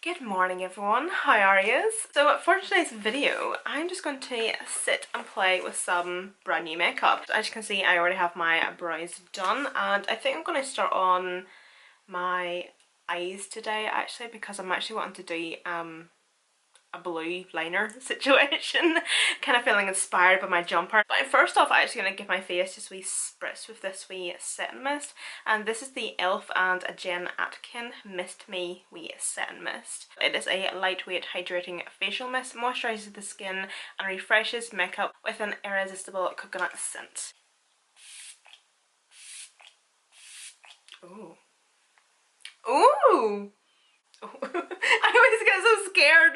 Good morning everyone, how are you? So for today's video, I'm just going to sit and play with some brand new makeup. As you can see, I already have my brows done and I think I'm going to start on my eyes today actually, because I'm actually wanting to do a blue liner situation. Kind of feeling inspired by my jumper. But first off, I'm actually going to give my face just a wee spritz with this wee setting mist, and this is the e.l.f. and a Jen Atkin Mist Me wee setting mist. It is a lightweight hydrating facial mist, moisturises the skin and refreshes makeup with an irresistible coconut scent. Ooh. Ooh! I always get so scared.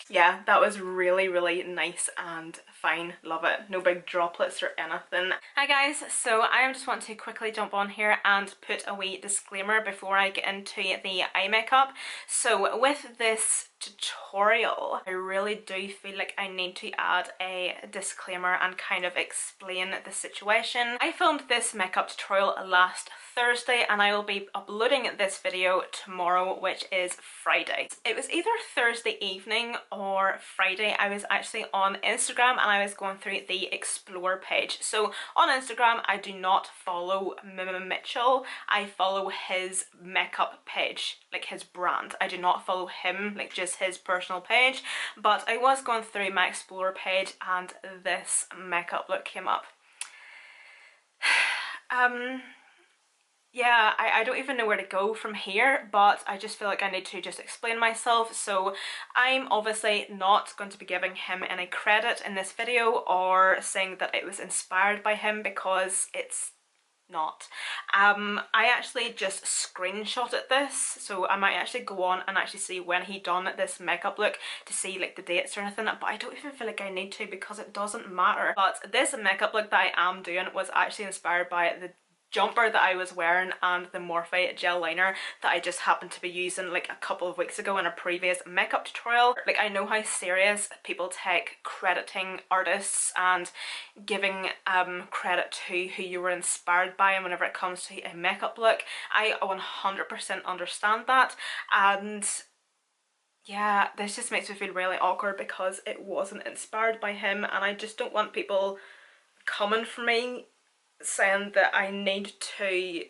Yeah, that was really nice and fine. Love it. No big droplets or anything. Hi guys, so I just want to quickly jump on here and put a wee disclaimer before I get into the eye makeup. So with this tutorial, I really do feel like I need to add a disclaimer and kind of explain the situation. I filmed this makeup tutorial last Thursday and I will be uploading this video tomorrow, which is Friday. It was either Thursday evening or Friday. I was actually on Instagram and I was going through the explore page. So on Instagram I do not follow Mitchell, I follow his makeup page, like his brand. I do not follow him, like just his personal page. But I was going through my explore page and this makeup look came up. Yeah, I don't even know where to go from here, but I just feel like I need to just explain myself. So I'm obviously not going to be giving him any credit in this video or saying that it was inspired by him, because it's not. I actually just screenshotted this, so I might actually go on and actually see when he done this makeup look to see like the dates or anything, but I don't even feel like I need to because it doesn't matter. But this makeup look that I am doing was actually inspired by the jumper that I was wearing and the Morphe gel liner that I just happened to be using like a couple of weeks ago in a previous makeup tutorial. Like, I know how serious people take crediting artists and giving credit to who you were inspired by, and whenever it comes to a makeup look, I 100% understand that. And yeah, this just makes me feel really awkward because it wasn't inspired by him, and I just don't want people coming for me saying that I need to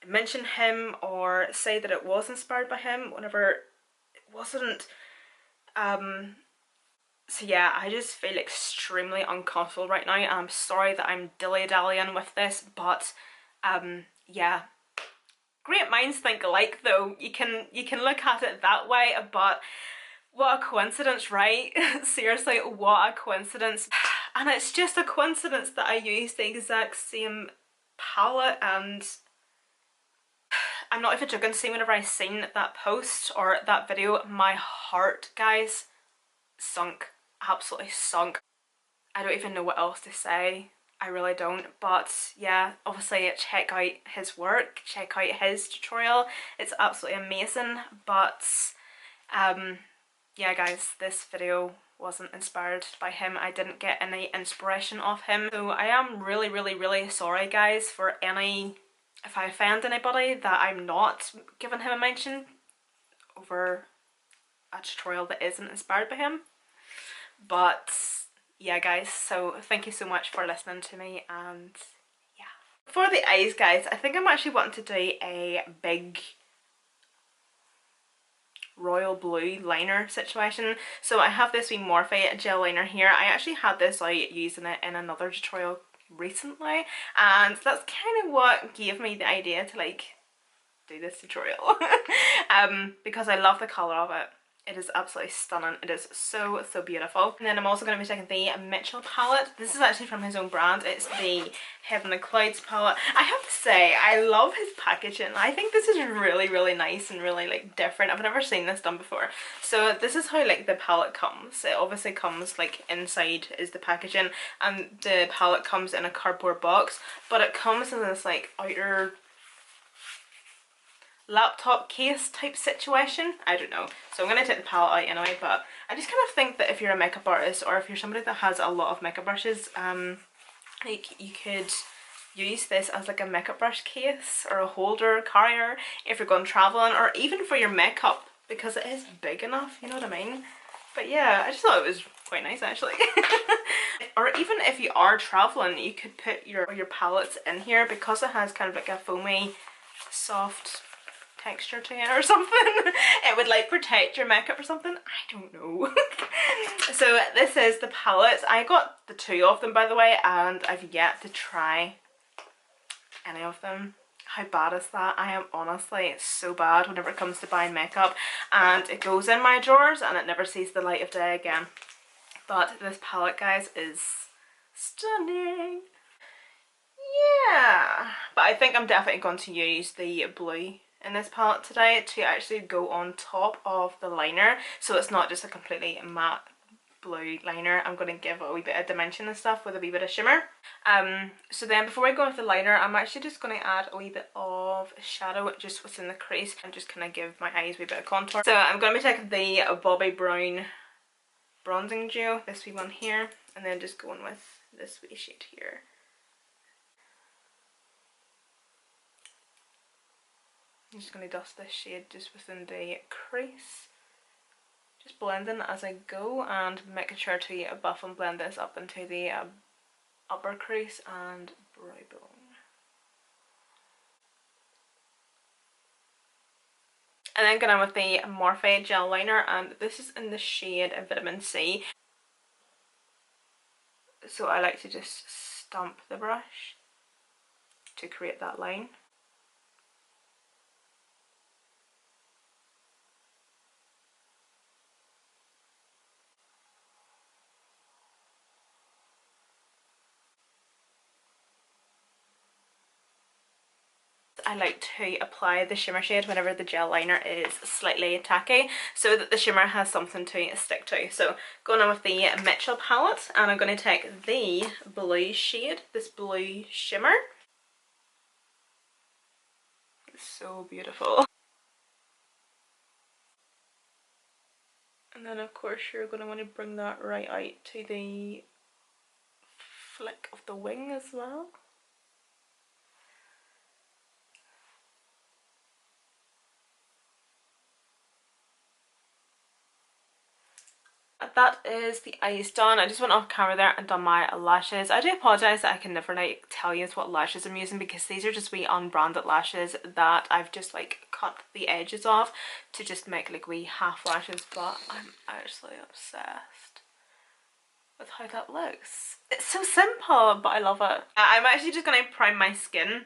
mention him or say that it was inspired by him whenever it wasn't. So yeah, I just feel extremely uncomfortable right now, and I'm sorry that I'm dilly-dallying with this, but yeah. Great minds think alike though. You can look at it that way, but what a coincidence, right? Seriously, what a coincidence. And it's just a coincidence that I used the exact same palette, and I'm not even joking. See, whenever I seen that post or that video, my heart, guys, sunk. Absolutely sunk. I don't even know what else to say. I really don't. But yeah, obviously check out his work, check out his tutorial. It's absolutely amazing. But yeah guys, this video wasn't inspired by him. I didn't get any inspiration off him. So I am really sorry guys for any, if I offend anybody, that I'm not giving him a mention over a tutorial that isn't inspired by him. But yeah guys, so thank you so much for listening to me, and yeah. For the eyes guys, I think I'm actually wanting to do a big royal blue liner situation. So I have this wee Morphe gel liner here. I actually had this out using it in another tutorial recently, and that's kind of what gave me the idea to like do this tutorial. Because I love the colour of it. It is absolutely stunning. It is so beautiful. And then I'm also going to be taking the Mitchell palette. This is actually from his own brand. It's the Head in the Clouds palette. I have to say, I love his packaging. I think this is really nice and really like different. I've never seen this done before. So this is how like the palette comes. It obviously comes like inside is the packaging, and the palette comes in a cardboard box, but it comes in this like outer laptop case type situation. I don't know. So I'm going to take the palette out anyway, but I just kind of think that if you're a makeup artist or if you're somebody that has a lot of makeup brushes, like you could use this as like a makeup brush case or a holder carrier if you're going traveling, or even for your makeup, because it is big enough, you know what I mean? But yeah, I just thought it was quite nice actually. Or even if you are traveling, you could put your palettes in here because it has kind of like a foamy, soft texture to it or something. It would like protect your makeup or something. I don't know. So this is the palettes. I got the 2 of them, by the way, and I've yet to try any of them. How bad is that? I am honestly so bad whenever it comes to buying makeup, and it goes in my drawers and it never sees the light of day again. But this palette, guys, is stunning. Yeah, but I think I'm definitely going to use the blue in this palette today to actually go on top of the liner, so it's not just a completely matte blue liner. I'm going to give a wee bit of dimension and stuff with a wee bit of shimmer. So then before I go with the liner, I'm actually just going to add a wee bit of shadow just within the crease and just kind of give my eyes a wee bit of contour. So I'm going to be taking the Bobbi Brown bronzing duo, this wee one here, and then just going with this wee shade here. I'm just going to dust this shade just within the crease. Just blending as I go and making sure to buff and blend this up into the upper crease and brow bone. And then going on with the Morphe gel liner, and this is in the shade Vitamin C. So I like to just stamp the brush to create that line. I like to apply the shimmer shade whenever the gel liner is slightly tacky, so that the shimmer has something to stick to. So going on with the Mitchell palette, and I'm going to take the blue shade, this blue shimmer. It's so beautiful. And then of course you're going to want to bring that right out to the flick of the wing as well. That is the eyes done. I just went off camera there and done my lashes. I do apologise that I can never like tell you what lashes I'm using, because these are just wee unbranded lashes that I've just like cut the edges off to just make like wee half lashes, but I'm actually obsessed with how that looks. It's so simple, but I love it. I'm actually just going to prime my skin.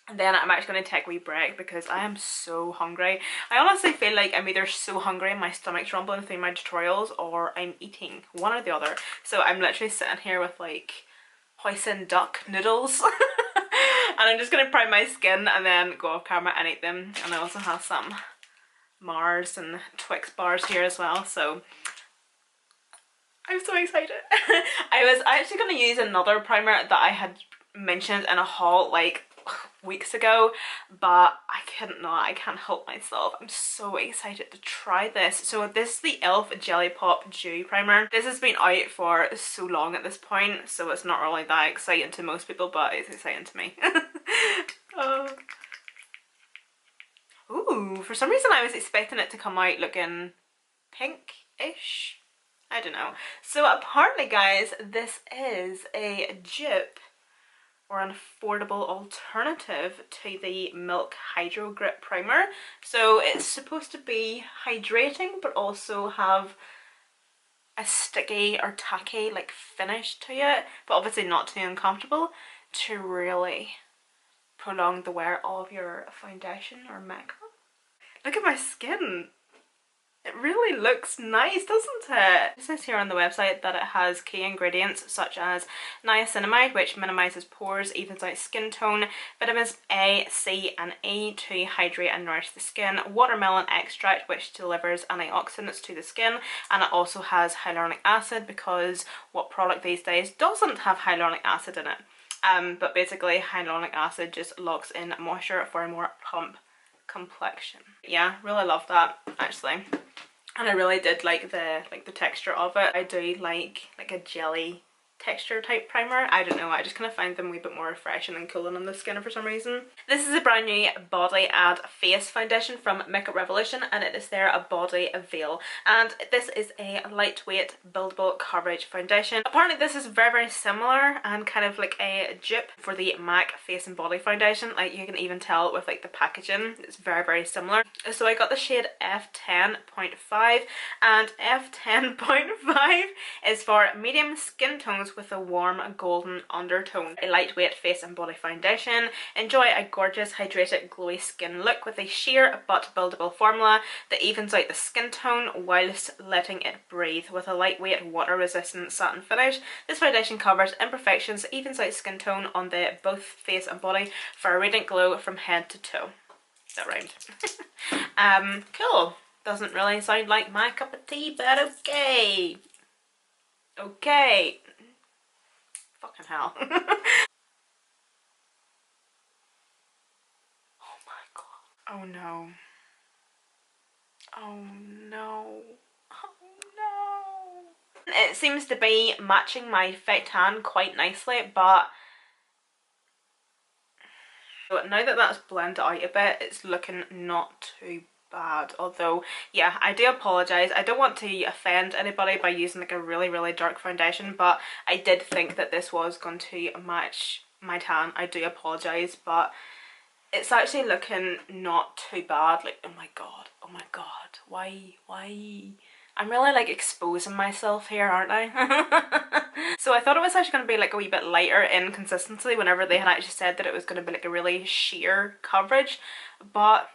And then I'm actually going to take a wee break because I am so hungry. I honestly feel like I'm either so hungry and my stomach's rumbling through my tutorials, or I'm eating, one or the other. So I'm literally sitting here with like hoisin duck noodles. And I'm just going to prime my skin and then go off camera and eat them. And I also have some Mars and Twix bars here as well. So I'm so excited. I was actually going to use another primer that I had mentioned in a haul like weeks ago, but I can't help myself. I'm so excited to try this. So this is the e.l.f. Jelly Pop Dew Primer. This has been out for so long at this point, so it's not really that exciting to most people, but it's exciting to me. Oh. Ooh, for some reason I was expecting it to come out looking pink-ish. I don't know. So apparently, guys, this is a dupe or an affordable alternative to the Milk Hydro Grip Primer. So it's supposed to be hydrating but also have a sticky or tacky like finish to it, but obviously not too uncomfortable, to really prolong the wear of your foundation or makeup. Look at my skin. It really looks nice, doesn't it? It says here on the website that it has key ingredients such as niacinamide, which minimises pores, evens out skin tone, vitamins A, C and E to hydrate and nourish the skin, watermelon extract which delivers antioxidants to the skin, and it also has hyaluronic acid, because what product these days doesn't have hyaluronic acid in it? But basically hyaluronic acid just locks in moisture for a more plump complexion. Yeah, really love that actually. And I really did like the texture of it. I do like a jelly texture type primer. I don't know, I just kind of find them a wee bit more refreshing and cooling on the skin for some reason. This is a brand new body and face foundation from Makeup Revolution, and it is their Body Veil, and this is a lightweight buildable coverage foundation. Apparently this is very similar and kind of like a dupe for the MAC face and body foundation. Like you can even tell with like the packaging, it's very similar. So I got the shade F10.5, and F10.5 is for medium skin tones with a warm golden undertone. A lightweight face and body foundation. Enjoy a gorgeous hydrated glowy skin look with a sheer but buildable formula that evens out the skin tone whilst letting it breathe. With a lightweight water resistant satin finish, this foundation covers imperfections, evens out skin tone on the both face and body for a radiant glow from head to toe. Is that rhymed? Cool. Doesn't really sound like my cup of tea, but okay. Okay. Fucking hell. Oh my god. Oh no. Oh no. Oh no. It seems to be matching my fake tan quite nicely, but now that that's blended out a bit, it's looking not too bad. Although, yeah, I do apologise. I don't want to offend anybody by using like a really dark foundation, but I did think that this was going to match my tan. I do apologise, but it's actually looking not too bad. Like, oh my god, why? I'm really like exposing myself here, aren't I? So I thought it was actually going to be like a wee bit lighter in consistency whenever they had actually said that it was going to be like a really sheer coverage, but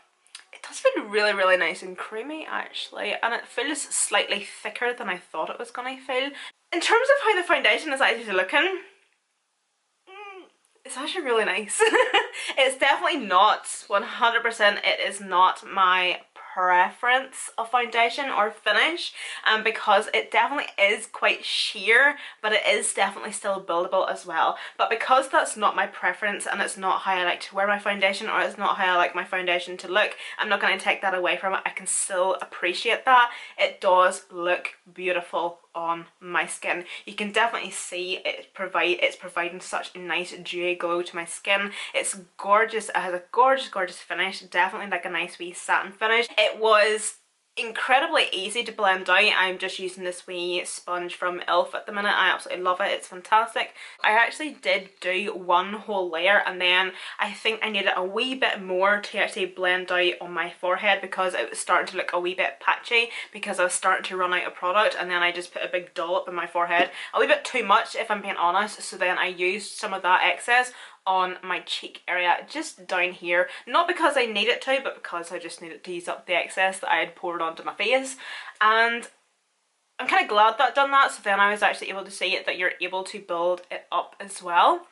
it does feel really nice and creamy actually, and it feels slightly thicker than I thought it was going to feel. In terms of how the foundation is actually looking, it's actually really nice. It's definitely not 100%, it is not my preference of foundation or finish, because it definitely is quite sheer, but it is definitely still buildable as well. But because that's not my preference and it's not how I like to wear my foundation, or it's not how I like my foundation to look, I'm not going to take that away from it. I can still appreciate that. It does look beautiful on my skin. You can definitely see it's providing such a nice dewy glow to my skin. It's gorgeous. It has a gorgeous finish, definitely like a nice wee satin finish. It was incredibly easy to blend out. I'm just using this wee sponge from Elf at the minute. I absolutely love it. It's fantastic. I actually did do one whole layer, and then I think I needed a wee bit more to actually blend out on my forehead because it was starting to look a wee bit patchy because I was starting to run out of product, and then I just put a big dollop in my forehead. A wee bit too much if I'm being honest, so then I used some of that excess on my cheek area, just down here, not because I needed to, but because I just needed to use up the excess that I had poured onto my face. And I'm kind of glad that I'd done that, so then I was actually able to see it, that you're able to build it up as well,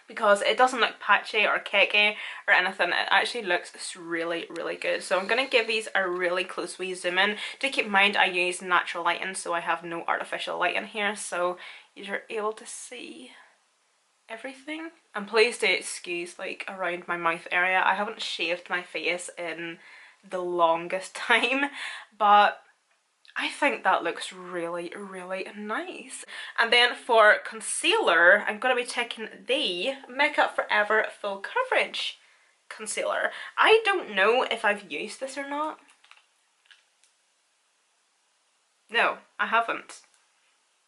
because it doesn't look patchy or cakey or anything. It actually looks really good. So I'm going to give these a really close wee zoom in. Do keep in mind I use natural lighting, so I have no artificial light in here, so you're able to see everything. And please do excuse like around my mouth area. I haven't shaved my face in the longest time, but I think that looks really nice. And then for concealer, I'm going to be taking the Makeup Forever Full Coverage concealer. I don't know if I've used this or not. No, I haven't.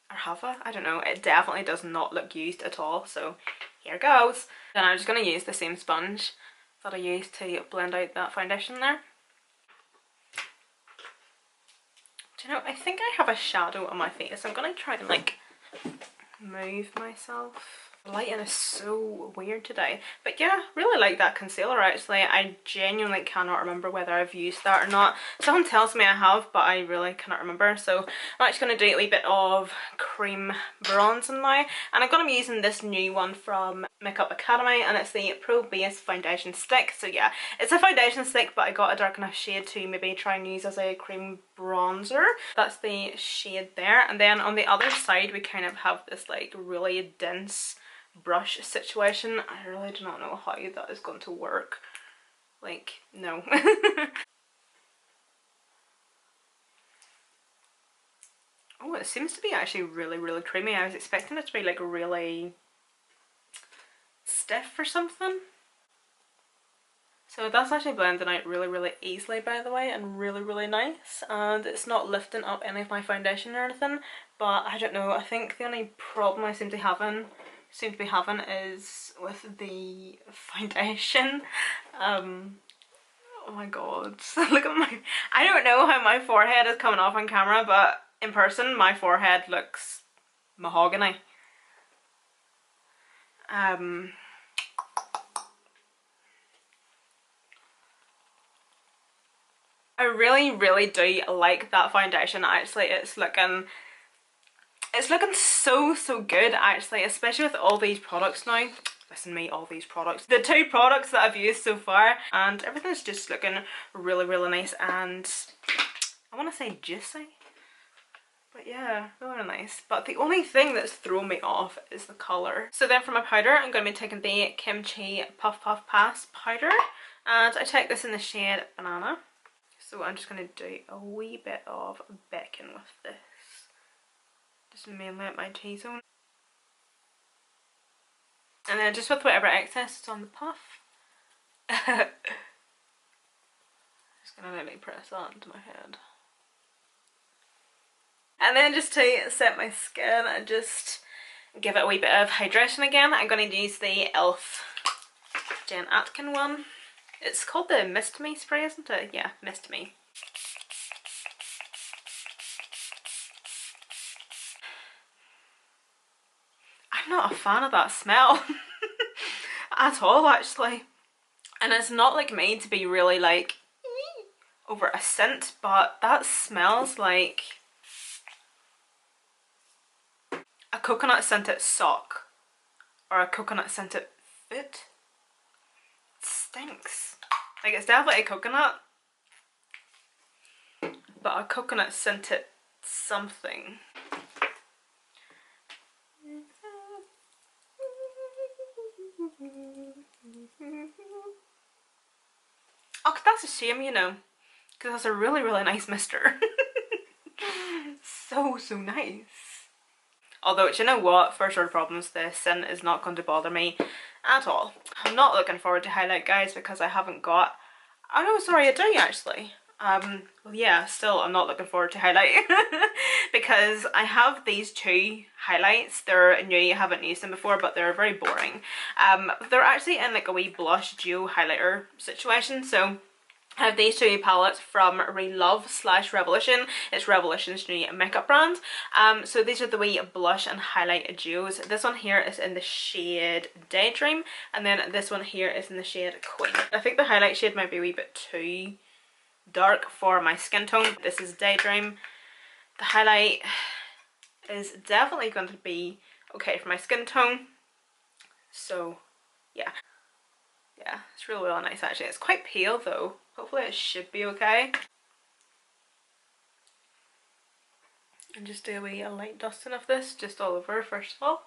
Or have I? I don't know. It definitely does not look used at all, so here goes. Then I'm just going to use the same sponge that I used to blend out that foundation there. Do you know, I think I have a shadow on my face. I'm going to try to like move myself. The lighting is so weird today. But yeah, really like that concealer actually. I genuinely cannot remember whether I've used that or not. Someone tells me I have, but I really cannot remember. So I'm actually going to do a wee bit of cream bronzing now. And I'm going to be using this new one from Makeup Academy, and it's the Pro Base Foundation Stick. So yeah, it's a foundation stick, but I got a dark enough shade to maybe try and use as a cream bronzer. That's the shade there. And then on the other side, we kind of have this like really dense brush situation. I really do not know how that is going to work. Like, no. Oh, it seems to be actually really, really creamy. I was expecting it to be like really stiff or something. So that's actually blending out really, really easily, by the way, and really, really nice. And it's not lifting up any of my foundation or anything, but I don't know, I think the only problem I seem to be having is with the foundation. Oh my god, look at my, I don't know how my forehead is coming off on camera, but in person my forehead looks mahogany. I really, really do like that foundation. Actually, it's looking so, so good actually, especially with all these products now. Listen to me, all these products. The 2 products that I've used so far, and everything's just looking really, really nice, and I want to say juicy. But yeah, really nice. But the only thing that's thrown me off is the colour. So then for my powder, I'm going to be taking the Kimchi Puff Puff Pass powder. And I take this in the shade Banana. So I'm just going to do a wee bit of bacon with this. Just mainly at my T-zone. And then just with whatever excess is on the puff. Just going to really press that into my head. And then just to set my skin and just give it a wee bit of hydration again, I'm going to use the e.l.f. Jen Atkin one. It's called the Mist Me spray, isn't it? Yeah, Mist Me. I'm not a fan of that smell at all actually. And it's not like made to be really like over a scent, but that smells like a coconut scented sock or a coconut scented foot. It stinks. Like, it's definitely coconut, but a coconut scented something. Oh, that's a shame, you know, because that's a really, really nice mister. So, so nice. Although, do you know what? First order problems, the scent is not going to bother me at all. I'm not looking forward to highlight, guys, because I haven't got... Oh no, sorry, I do actually. Well, yeah, still I'm not looking forward to highlight because I have these 2 highlights. They're new, I haven't used them before, but they're very boring. They're actually in like a wee blush duo highlighter situation, so I have these 2 palettes from Relove / Revolution. It's Revolution's new makeup brand. So these are the wee blush and highlight duos. This one here is in the shade Daydream, and then this one here is in the shade Queen. I think the highlight shade might be a wee bit too dark for my skin tone. This is Daydream. The highlight is definitely going to be okay for my skin tone. So yeah. Yeah, it's really, really nice actually. It's quite pale though. Hopefully it should be okay. And just do a light dusting of this just all over first of all.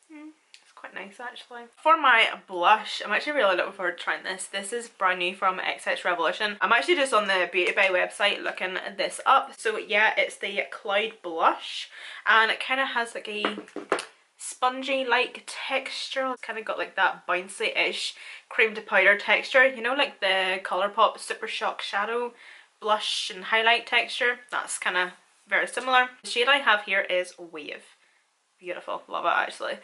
It's quite nice actually. For my blush, I'm actually really looking forward to trying this. This is brand new from XX Revolution. I'm actually just on the Beauty Bay website looking this up. So yeah, it's the Cloud Blush, and it kind of has like a spongy like texture. It's kind of got like that bouncy-ish cream to powder texture, you know, like the Colourpop Super Shock Shadow blush and highlight texture. That's kind of very similar. The shade I have here is Wave. Beautiful, love it actually.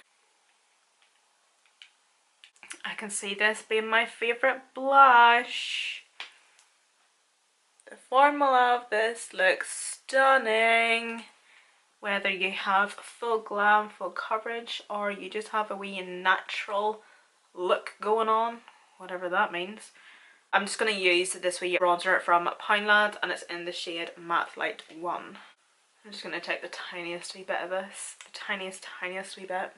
I can see this being my favourite blush. The formula of this looks stunning. Whether you have full glam, full coverage, or you just have a wee natural look going on, whatever that means. I'm just going to use this wee bronzer from Poundland, and it's in the shade Matte Light 1. I'm just going to take the tiniest wee bit of this, the tiniest wee bit.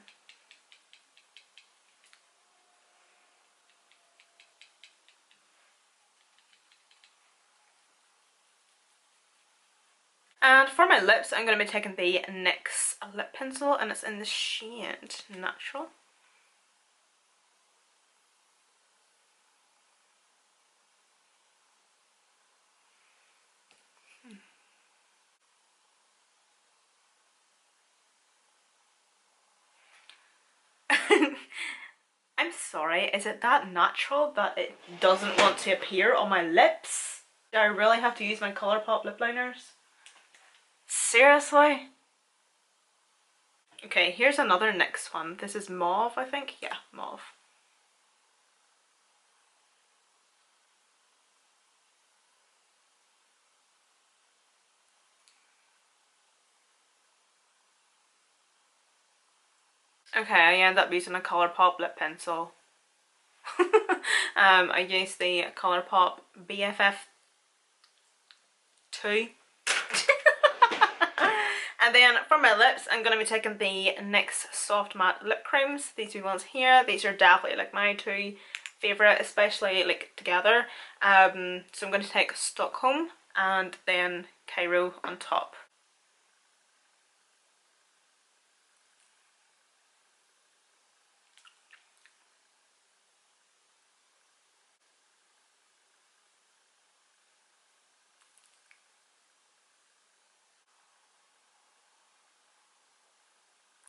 And for my lips, I'm going to be taking the NYX lip pencil, and it's in the shade Natural. sorry, is it that natural that it doesn't want to appear on my lips? Do I really have to use my Colourpop lip liners? Seriously? Okay, here's another NYX one. This is mauve, I think. Yeah, mauve. Okay, I end up using a Colourpop lip pencil. I used the Colourpop BFF2. And then for my lips, I'm going to be taking the NYX Soft Matte Lip Creams. These two ones here. These are definitely like my two favourite, especially like together. So I'm going to take Stockholm and then Cairo on top.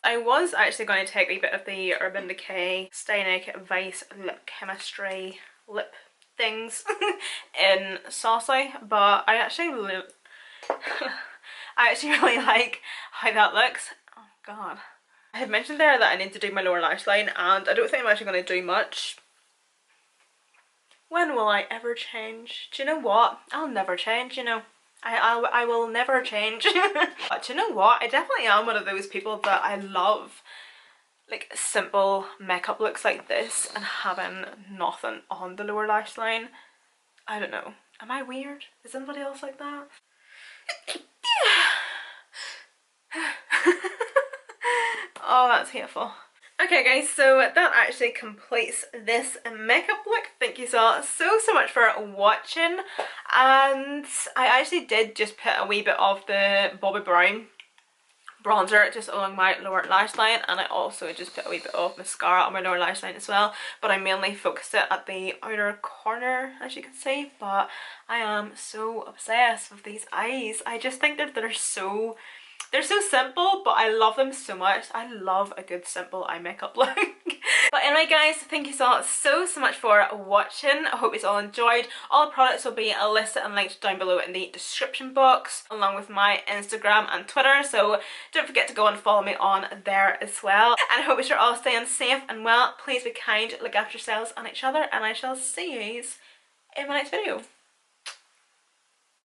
I was actually going to take a bit of the Urban Decay Stynic Vice Lip Chemistry lip things in Saucy, but I actually really like how that looks. Oh god. I had mentioned there that I need to do my lower lash line, and I don't think I'm actually going to do much. When will I ever change? Do you know what? I'll never change, you know. I will never change. But you know what? I definitely am one of those people that I love like simple makeup looks like this and having nothing on the lower lash line. I don't know. Am I weird? Is anybody else like that? Oh, that's hateful. Okay guys, so that actually completes this makeup look. Thank you so much for watching, and I actually did just put a wee bit of the Bobbi Brown bronzer just along my lower lash line, and I also just put a wee bit of mascara on my lower lash line as well, but I mainly focused it at the outer corner, as you can see. But I am so obsessed with these eyes. I just think that they're so simple, but I love them so much. I love a good simple eye makeup look. But anyway guys, thank you so much for watching. I hope you all enjoyed. All the products will be listed and linked down below in the description box, along with my Instagram and Twitter, so don't forget to go and follow me on there as well. And I hope you're all staying safe and well. Please be kind, look after yourselves and each other, and I shall see you in my next video.